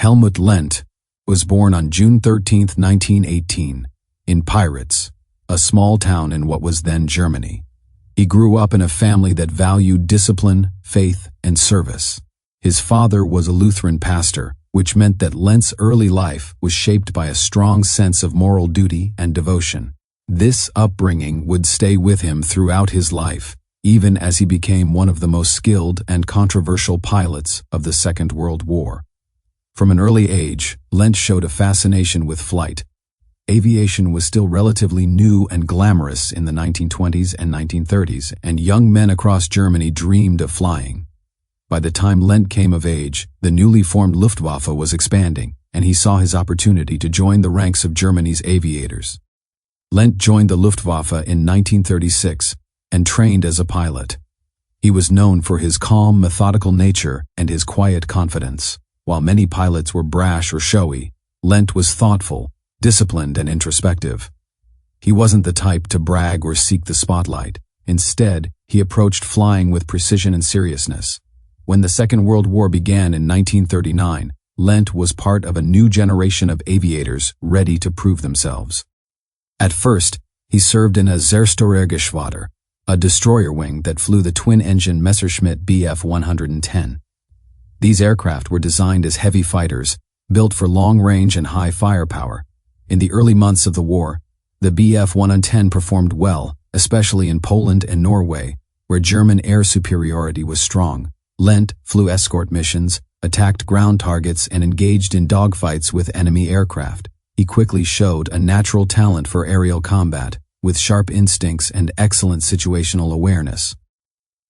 Helmut Lent was born on June 13, 1918, in Pyritz, a small town in what was then Germany. He grew up in a family that valued discipline, faith, and service. His father was a Lutheran pastor, which meant that Lent's early life was shaped by a strong sense of moral duty and devotion. This upbringing would stay with him throughout his life, even as he became one of the most skilled and controversial pilots of the Second World War. From an early age, Lent showed a fascination with flight. Aviation was still relatively new and glamorous in the 1920s and 1930s, and young men across Germany dreamed of flying. By the time Lent came of age, the newly formed Luftwaffe was expanding, and he saw his opportunity to join the ranks of Germany's aviators. Lent joined the Luftwaffe in 1936 and trained as a pilot. He was known for his calm, methodical nature and his quiet confidence. While many pilots were brash or showy, Lent was thoughtful, disciplined, and introspective. He wasn't the type to brag or seek the spotlight. Instead, he approached flying with precision and seriousness. When the Second World War began in 1939, Lent was part of a new generation of aviators ready to prove themselves. At first, he served in a Zerstörer-Geschwader, a destroyer wing that flew the twin-engine Messerschmitt Bf 110. These aircraft were designed as heavy fighters, built for long range and high firepower. In the early months of the war, the Bf 110 performed well, especially in Poland and Norway, where German air superiority was strong. Lent flew escort missions, attacked ground targets, and engaged in dogfights with enemy aircraft. He quickly showed a natural talent for aerial combat, with sharp instincts and excellent situational awareness.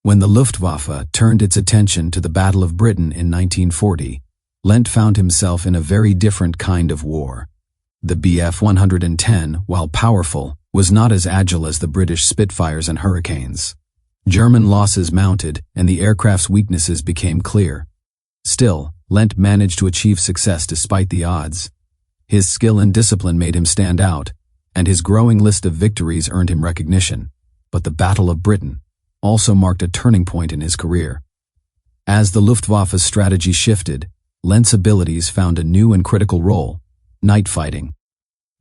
When the Luftwaffe turned its attention to the Battle of Britain in 1940, Lent found himself in a very different kind of war. The Bf 110, while powerful, was not as agile as the British Spitfires and Hurricanes. German losses mounted, and the aircraft's weaknesses became clear. Still, Lent managed to achieve success despite the odds. His skill and discipline made him stand out, and his growing list of victories earned him recognition. But the Battle of Britain also marked a turning point in his career. As the Luftwaffe's strategy shifted, Lent's abilities found a new and critical role: night fighting.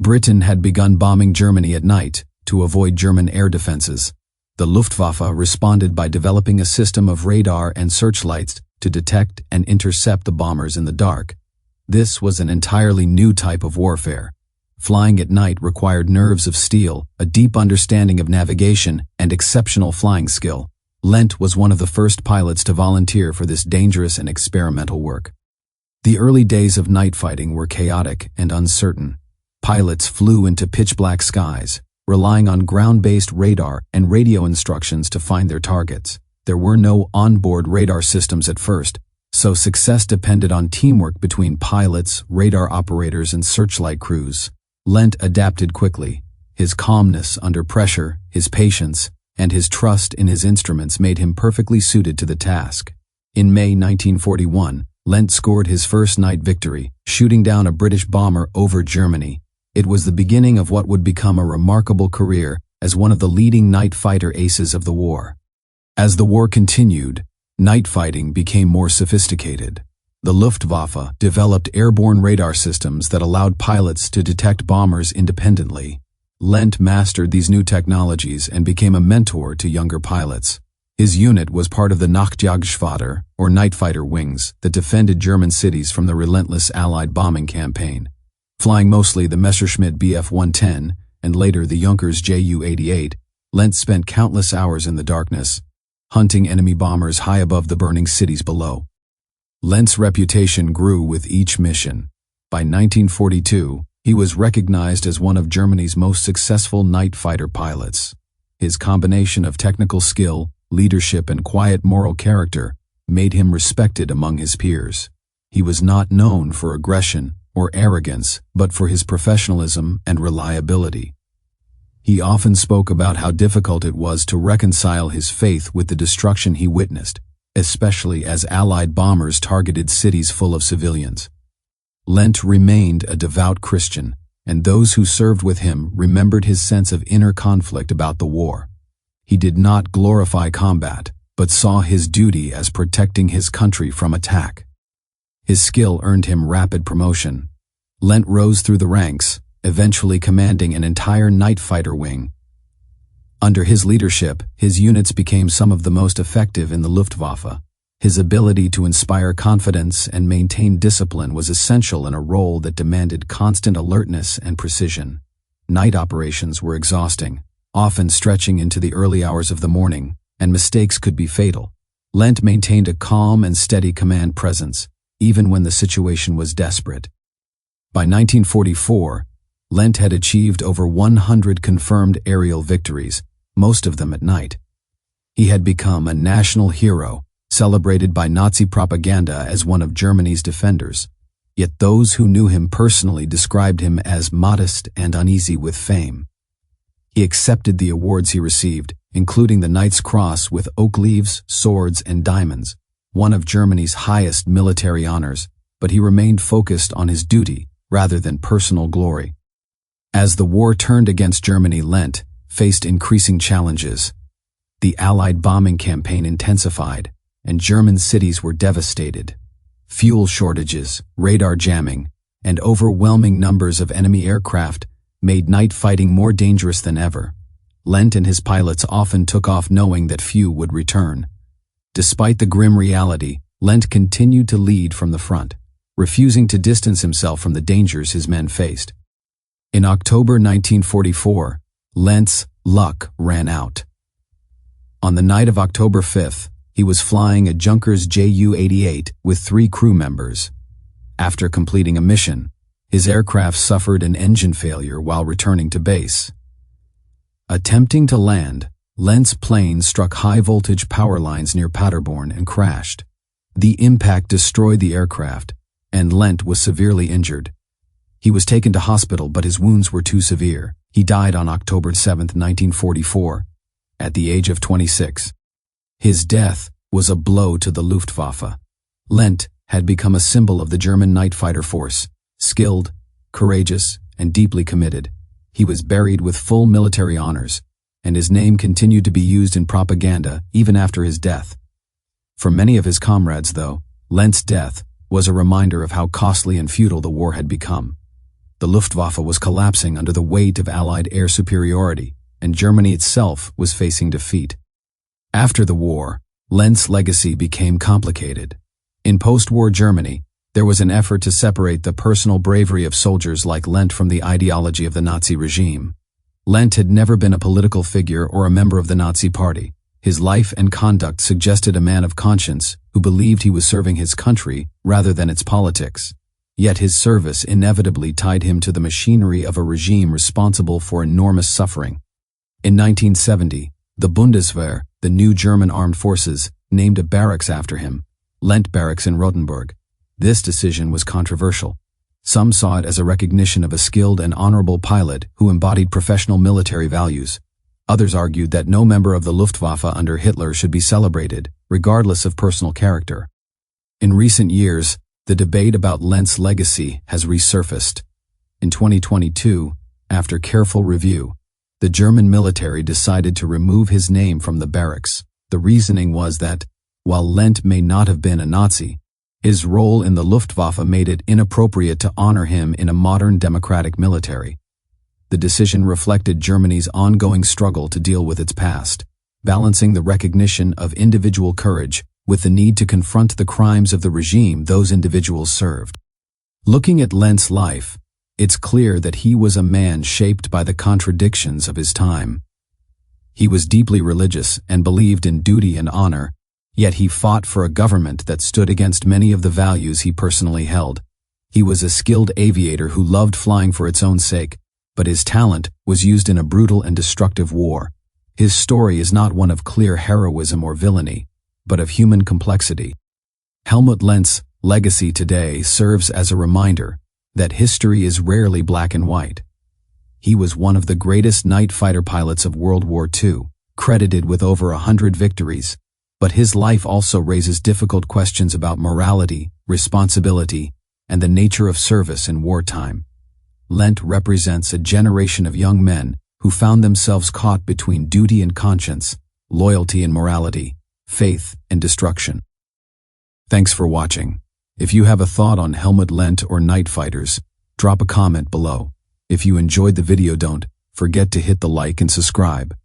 Britain had begun bombing Germany at night to avoid German air defenses. The Luftwaffe responded by developing a system of radar and searchlights to detect and intercept the bombers in the dark. This was an entirely new type of warfare. Flying at night required nerves of steel, a deep understanding of navigation, and exceptional flying skill. Lent was one of the first pilots to volunteer for this dangerous and experimental work. The early days of night fighting were chaotic and uncertain. Pilots flew into pitch-black skies, relying on ground-based radar and radio instructions to find their targets. There were no onboard radar systems at first, so success depended on teamwork between pilots, radar operators, and searchlight crews. Lent adapted quickly. His calmness under pressure, his patience, and his trust in his instruments made him perfectly suited to the task. In May 1941, Lent scored his first night victory, shooting down a British bomber over Germany. It was the beginning of what would become a remarkable career as one of the leading night fighter aces of the war. As the war continued, night fighting became more sophisticated. The Luftwaffe developed airborne radar systems that allowed pilots to detect bombers independently. Lent mastered these new technologies and became a mentor to younger pilots. His unit was part of the Nachtjagdgeschwader, or night fighter wings, that defended German cities from the relentless Allied bombing campaign. Flying mostly the Messerschmitt Bf 110 and later the Junkers Ju 88, Lent spent countless hours in the darkness, hunting enemy bombers high above the burning cities below. Lent's reputation grew with each mission. By 1942, he was recognized as one of Germany's most successful night fighter pilots. His combination of technical skill, leadership, and quiet moral character made him respected among his peers. He was not known for aggression or arrogance, but for his professionalism and reliability. He often spoke about how difficult it was to reconcile his faith with the destruction he witnessed, especially as Allied bombers targeted cities full of civilians. Lent remained a devout Christian, and those who served with him remembered his sense of inner conflict about the war. He did not glorify combat, but saw his duty as protecting his country from attack. His skill earned him rapid promotion. Lent rose through the ranks, eventually commanding an entire night fighter wing. Under his leadership, his units became some of the most effective in the Luftwaffe. His ability to inspire confidence and maintain discipline was essential in a role that demanded constant alertness and precision. Night operations were exhausting, often stretching into the early hours of the morning, and mistakes could be fatal. Lent maintained a calm and steady command presence, even when the situation was desperate. By 1944, Lent had achieved over 100 confirmed aerial victories, most of them at night. He had become a national hero, celebrated by Nazi propaganda as one of Germany's defenders. Yet those who knew him personally described him as modest and uneasy with fame. He accepted the awards he received, including the Knight's Cross with oak leaves, swords, and diamonds, one of Germany's highest military honors, but he remained focused on his duty rather than personal glory. As the war turned against Germany, Lent faced increasing challenges. The Allied bombing campaign intensified, and German cities were devastated. Fuel shortages, radar jamming, and overwhelming numbers of enemy aircraft made night fighting more dangerous than ever. Lent and his pilots often took off knowing that few would return. Despite the grim reality, Lent continued to lead from the front, refusing to distance himself from the dangers his men faced. In October 1944, Lent's luck ran out. On the night of October 5th, he was flying a Junkers Ju-88 with 3 crew members. After completing a mission, his aircraft suffered an engine failure while returning to base. Attempting to land, Lent's plane struck high-voltage power lines near Paderborn and crashed. The impact destroyed the aircraft, and Lent was severely injured. He was taken to hospital, but his wounds were too severe. He died on October 7, 1944, at the age of 26. His death was a blow to the Luftwaffe. Lent had become a symbol of the German night fighter force, skilled, courageous, and deeply committed. He was buried with full military honors, and his name continued to be used in propaganda even after his death. For many of his comrades, though, Lent's death was a reminder of how costly and futile the war had become. The Luftwaffe was collapsing under the weight of Allied air superiority, and Germany itself was facing defeat. After the war, Lent's legacy became complicated. In post-war Germany, there was an effort to separate the personal bravery of soldiers like Lent from the ideology of the Nazi regime. Lent had never been a political figure or a member of the Nazi Party. His life and conduct suggested a man of conscience who believed he was serving his country rather than its politics. Yet his service inevitably tied him to the machinery of a regime responsible for enormous suffering. In 1970, the Bundeswehr, the new German armed forces, named a barracks after him, Lent Barracks in Rothenburg. This decision was controversial. Some saw it as a recognition of a skilled and honorable pilot who embodied professional military values. Others argued that no member of the Luftwaffe under Hitler should be celebrated, regardless of personal character. In recent years, the debate about Lent's legacy has resurfaced. In 2022, after careful review, the German military decided to remove his name from the barracks. The reasoning was that, while Lent may not have been a Nazi, his role in the Luftwaffe made it inappropriate to honor him in a modern democratic military. The decision reflected Germany's ongoing struggle to deal with its past, balancing the recognition of individual courage with the need to confront the crimes of the regime those individuals served. Looking at Lent's life, it's clear that he was a man shaped by the contradictions of his time. He was deeply religious and believed in duty and honor, yet he fought for a government that stood against many of the values he personally held. He was a skilled aviator who loved flying for its own sake, but his talent was used in a brutal and destructive war. His story is not one of clear heroism or villainy, but of human complexity. Helmut Lent's legacy today serves as a reminder that history is rarely black and white. He was one of the greatest night fighter pilots of World War II, credited with over 100 victories, but his life also raises difficult questions about morality, responsibility, and the nature of service in wartime. Lent represents a generation of young men who found themselves caught between duty and conscience, loyalty and morality, faith and destruction. Thanks for watching. If you have a thought on Helmut Lent or night fighters, drop a comment below. If you enjoyed the video, don't forget to hit the like and subscribe.